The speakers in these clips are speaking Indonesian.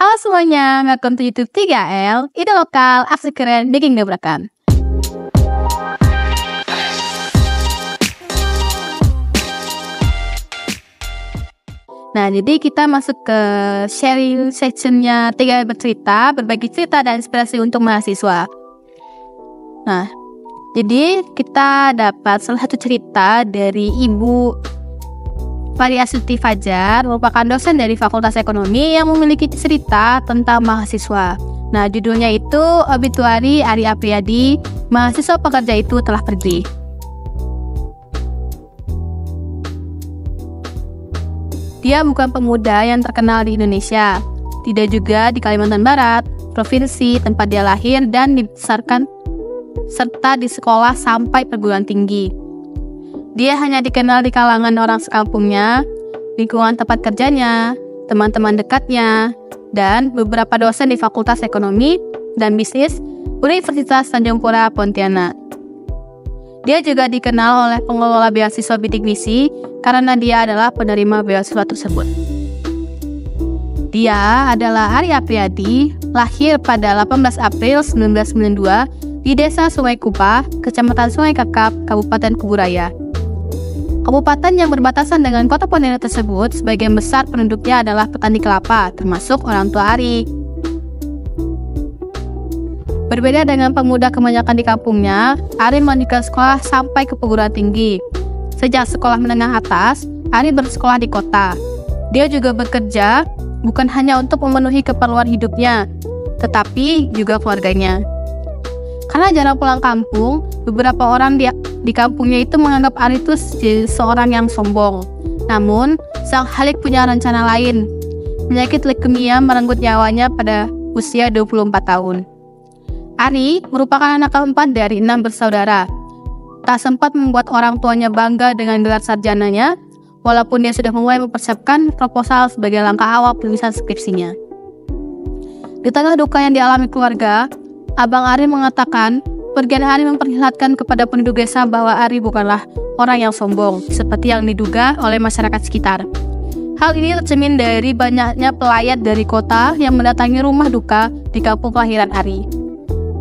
Halo semuanya, welcome to YouTube 3L, ide lokal, aksi keren, bikin gebrakan. Nah, jadi kita masuk ke sharing sectionnya 3L bercerita, berbagi cerita dan inspirasi untuk mahasiswa. Nah, jadi kita dapat salah satu cerita dari Ibu Faria Astuti Fajar, merupakan dosen dari Fakultas Ekonomi yang memiliki cerita tentang mahasiswa. Nah, judulnya itu Obituari Ari Apriyadi, mahasiswa pekerja itu telah pergi. Dia bukan pemuda yang terkenal di Indonesia, tidak juga di Kalimantan Barat, provinsi tempat dia lahir dan dibesarkan, serta di sekolah sampai perguruan tinggi. Dia hanya dikenal di kalangan orang sekampungnya, lingkungan tempat kerjanya, teman-teman dekatnya, dan beberapa dosen di Fakultas Ekonomi dan Bisnis Universitas Tanjung Pura Pontianak. Dia juga dikenal oleh pengelola beasiswa Bidik Misi karena dia adalah penerima beasiswa tersebut. Dia adalah Ari Apriyadi, lahir pada 18 April 1992 di Desa Sungai Kupah, Kecamatan Sungai Kakap, Kabupaten Kuburaya. Kabupaten yang berbatasan dengan kota Pontianak tersebut, sebagian besar penduduknya adalah petani kelapa, termasuk orang tua Ari. Berbeda dengan pemuda kebanyakan di kampungnya, Ari melanjutkan sekolah sampai ke perguruan tinggi. Sejak sekolah menengah atas, Ari bersekolah di kota. Dia juga bekerja bukan hanya untuk memenuhi keperluan hidupnya, tetapi juga keluarganya. Karena jarang pulang kampung, beberapa orang di kampungnya itu menganggap Ari itu seorang yang sombong. Namun, sang Halik punya rencana lain. Penyakit leukemia merenggut nyawanya pada usia 24 tahun. Ari merupakan anak keempat dari 6 bersaudara. Tak sempat membuat orang tuanya bangga dengan gelar sarjananya, walaupun dia sudah mulai mempersiapkan proposal sebagai langkah awal penulisan skripsinya. Di tengah duka yang dialami keluarga, Abang Ari mengatakan, pergian Ari memperlihatkan kepada penduduk desa bahwa Ari bukanlah orang yang sombong, seperti yang diduga oleh masyarakat sekitar. Hal ini tercermin dari banyaknya pelayat dari kota yang mendatangi rumah duka di kampung kelahiran Ari.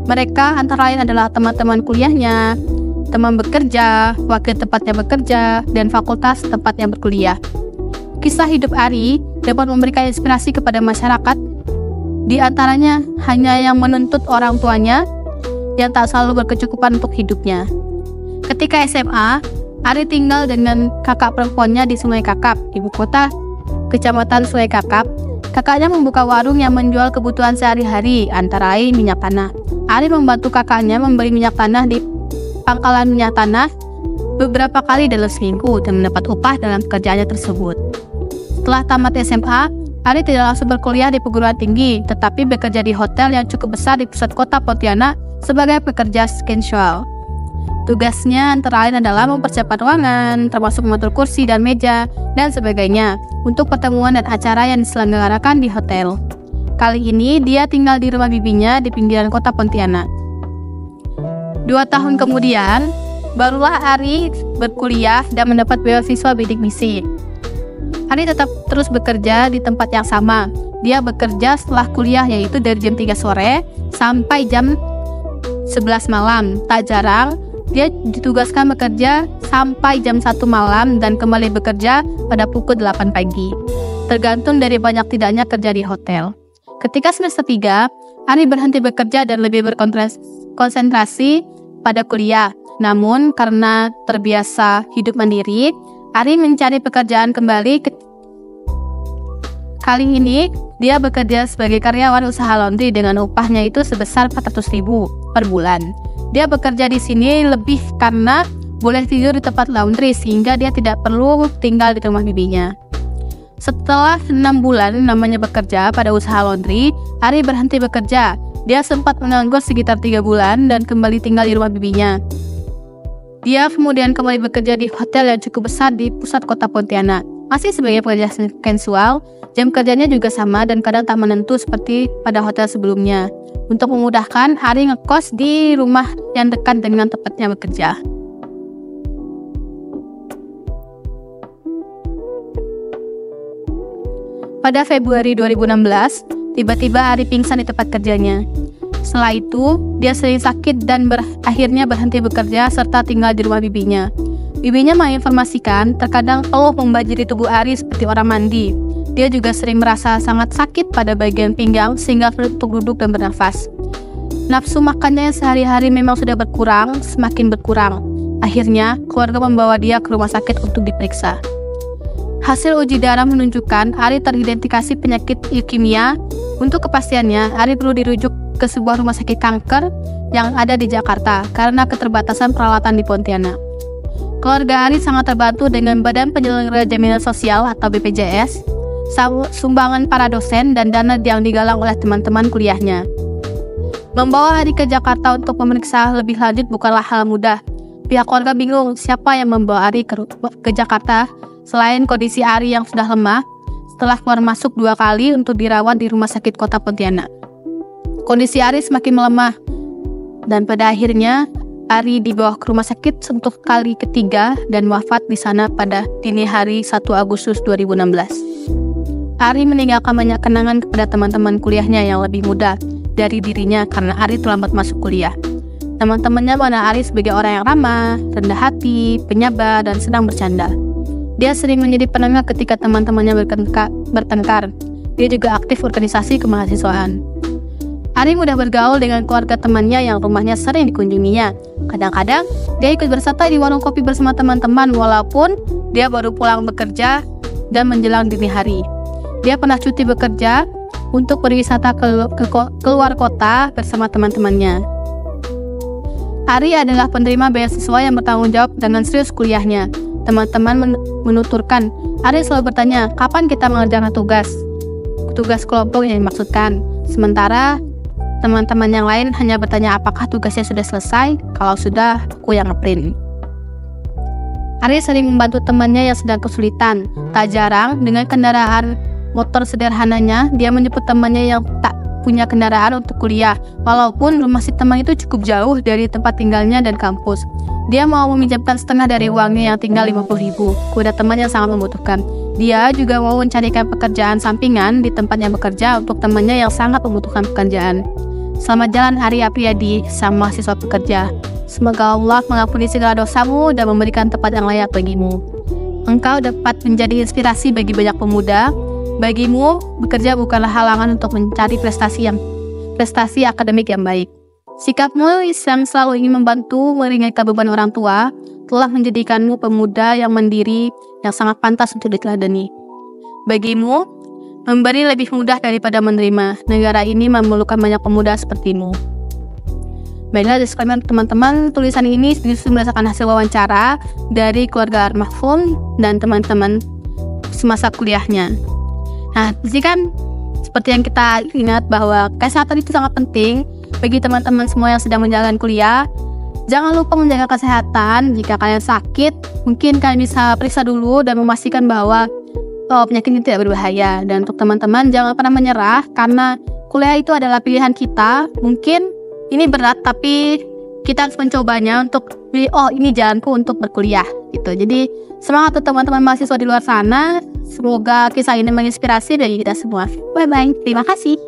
Mereka antara lain adalah teman-teman kuliahnya, teman bekerja, wakil tempatnya bekerja, dan fakultas tempatnya berkuliah. Kisah hidup Ari dapat memberikan inspirasi kepada masyarakat, di antaranya hanya yang menuntut orang tuanya yang tak selalu berkecukupan untuk hidupnya. Ketika SMA, Ari tinggal dengan kakak perempuannya di Sungai Kakap, ibu kota Kecamatan Sungai Kakap. Kakaknya membuka warung yang menjual kebutuhan sehari-hari, antara lain minyak tanah. Ari membantu kakaknya membeli minyak tanah di pangkalan minyak tanah beberapa kali dalam seminggu dan mendapat upah dalam pekerjaannya tersebut. Setelah tamat SMA, Ari tidak langsung berkuliah di perguruan tinggi, tetapi bekerja di hotel yang cukup besar di pusat kota Pontianak sebagai pekerja casual. Tugasnya antara lain adalah mempersiapkan ruangan, termasuk mengatur kursi dan meja, dan sebagainya, untuk pertemuan dan acara yang diselenggarakan di hotel. Kali ini, dia tinggal di rumah bibinya di pinggiran kota Pontianak. 2 tahun kemudian, barulah Ari berkuliah dan mendapat beasiswa Bidik Misi. Ari tetap terus bekerja di tempat yang sama. Dia bekerja setelah kuliah, yaitu dari jam 3 sore sampai jam 11 malam. Tak jarang, dia ditugaskan bekerja sampai jam 1 malam dan kembali bekerja pada pukul 8 pagi. Tergantung dari banyak tidaknya kerja di hotel. Ketika semester 3, Ari berhenti bekerja dan lebih berkonsentrasi pada kuliah. Namun, karena terbiasa hidup mandiri, Ari mencari pekerjaan kembali. Kali ini, dia bekerja sebagai karyawan usaha laundry dengan upahnya itu sebesar 400.000 per bulan. Dia bekerja di sini lebih karena boleh tidur di tempat laundry sehingga dia tidak perlu tinggal di rumah bibinya. Setelah 6 bulan namanya bekerja pada usaha laundry, Ari berhenti bekerja. Dia sempat menganggur sekitar 3 bulan dan kembali tinggal di rumah bibinya. Dia kemudian kembali bekerja di hotel yang cukup besar di pusat kota Pontianak. Masih sebagai pekerja casual, jam kerjanya juga sama dan kadang tak menentu seperti pada hotel sebelumnya. Untuk memudahkan, Ari ngekos di rumah yang dekat dengan tempatnya bekerja. Pada Februari 2016, Tiba-tiba Ari pingsan di tempat kerjanya. Setelah itu, dia sering sakit dan akhirnya berhenti bekerja serta tinggal di rumah bibinya. Bibinya menginformasikan terkadang peluh membanjiri tubuh Ari seperti orang mandi. Dia juga sering merasa sangat sakit pada bagian pinggang sehingga sulit untuk duduk dan bernafas. Nafsu makannya sehari-hari memang sudah semakin berkurang. Akhirnya, keluarga membawa dia ke rumah sakit untuk diperiksa. Hasil uji darah menunjukkan Ari teridentifikasi penyakit leukemia. Untuk kepastiannya, Ari perlu dirujuk ke sebuah rumah sakit kanker yang ada di Jakarta karena keterbatasan peralatan di Pontianak. Keluarga Ari sangat terbantu dengan Badan Penyelenggara Jaminan Sosial atau BPJS, sumbangan para dosen, dan dana yang digalang oleh teman-teman kuliahnya. Membawa Ari ke Jakarta untuk memeriksa lebih lanjut bukanlah hal mudah. Pihak keluarga bingung siapa yang membawa Ari ke Jakarta selain kondisi Ari yang sudah lemah setelah keluar masuk 2 kali untuk dirawat di Rumah Sakit Kota Pontianak. Kondisi Ari semakin melemah dan pada akhirnya Ari dibawa ke rumah sakit untuk kali ketiga dan wafat di sana pada dini hari 1 Agustus 2016. Ari meninggalkan banyak kenangan kepada teman-teman kuliahnya yang lebih muda dari dirinya karena Ari terlambat masuk kuliah. Teman-temannya mengenal Ari sebagai orang yang ramah, rendah hati, penyabar, dan senang bercanda. Dia sering menjadi penengah ketika teman-temannya bertengkar. Dia juga aktif organisasi kemahasiswaan. Ari mudah bergaul dengan keluarga temannya yang rumahnya sering dikunjunginya. Kadang-kadang, dia ikut bersantai di warung kopi bersama teman-teman walaupun dia baru pulang bekerja dan menjelang dini hari. Dia pernah cuti bekerja untuk berwisata keluar kota bersama teman-temannya. Ari adalah penerima beasiswa yang bertanggung jawab dengan serius kuliahnya. Teman-teman menuturkan, Ari selalu bertanya, kapan kita mengerjakan tugas kelompok yang dimaksudkan. Sementara teman-teman yang lain hanya bertanya apakah tugasnya sudah selesai. Kalau sudah, aku yang ngeprint. Ari sering membantu temannya yang sedang kesulitan. Tak jarang dengan kendaraan motor sederhananya, dia menjemput temannya yang tak punya kendaraan untuk kuliah, walaupun rumah si teman itu cukup jauh dari tempat tinggalnya dan kampus. Dia mau meminjamkan setengah dari uangnya yang tinggal 50.000 kepada teman yang sangat membutuhkan. Dia juga mau mencarikan pekerjaan sampingan di tempatnya bekerja untuk temannya yang sangat membutuhkan pekerjaan. Selamat jalan Ari Apriyadi, sang mahasiswa pekerja. Semoga Allah mengampuni segala dosamu dan memberikan tempat yang layak bagimu. Engkau dapat menjadi inspirasi bagi banyak pemuda. Bagimu, bekerja bukanlah halangan untuk mencari prestasi akademik yang baik. Sikapmu yang selalu ingin membantu meringankan beban orang tua telah menjadikanmu pemuda yang mandiri yang sangat pantas untuk diteladani. Bagimu, memberi lebih mudah daripada menerima. Negara ini memerlukan banyak pemuda sepertimu. Baiklah, disclaimer teman-teman, tulisan ini berdasarkan hasil wawancara dari keluarga almarhum dan teman-teman semasa kuliahnya. Nah, jadi kan seperti yang kita ingat bahwa kesehatan itu sangat penting bagi teman-teman semua yang sedang menjalani kuliah. Jangan lupa menjaga kesehatan. Jika kalian sakit, mungkin kalian bisa periksa dulu dan memastikan bahwa penyakit itu tidak berbahaya. Dan untuk teman-teman, jangan pernah menyerah karena kuliah itu adalah pilihan kita. Mungkin ini berat, tapi kita harus mencobanya untuk ini jalanku untuk berkuliah gitu. Jadi semangat untuk teman-teman mahasiswa di luar sana. Semoga kisah ini menginspirasi bagi kita semua. Bye-bye. Terima kasih.